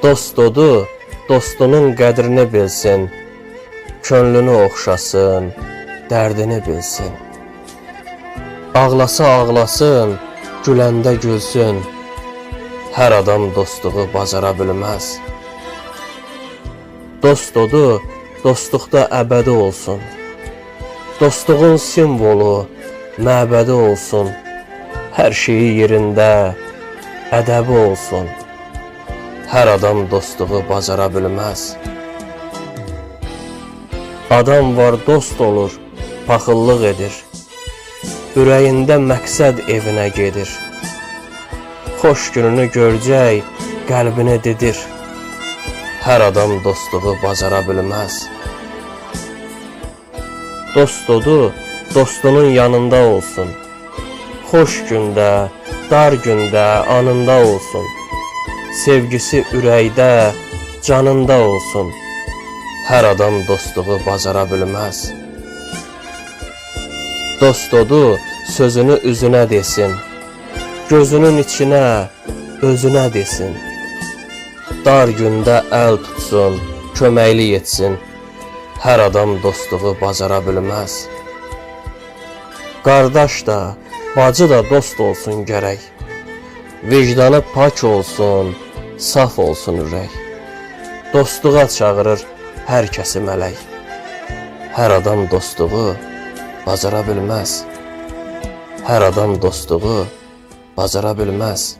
Dost odu, dostunun qədrini bilsin, könlünü oxşasın, dərdini bilsin. Ağlasa ağlasın, güləndə gülsün, hər adam dostluğu bacara bilməz. Dost odu, dostluqda əbədi olsun, dostluğun simvolu, məbədi olsun, hər şeyi yerində, ədəbi olsun, hər adam dostluğu bacara bilməz. Adam var dost olur, paxıllıq edir, ürəyində məqsəd evinə gedir. Xoş gününü görəcək, qəlbini didir, hər adam dostluğu bacara bilməz. Dost odu, dostunun yanında olsun, xoş gündə, dar gündə, anında olsun, sevgisi ürəkdə, canında olsun, hər adam dostluğu bacara bilməz. Dost odu, sözünü üzünə desin, gözünün içinə, özünə desin. Dar gündə əl tutsun, köməklik etsin, hər adam dostluğu bacara bilməz. Qardaş da, bacı da dost olsun gərək, vicdanı pak olsun, saf olsun ürək. Dostluğa çağırır hər kəsi mələk, hər adam dostluğu bacara bilməz. Hər adam dostluğu bacara bilməz.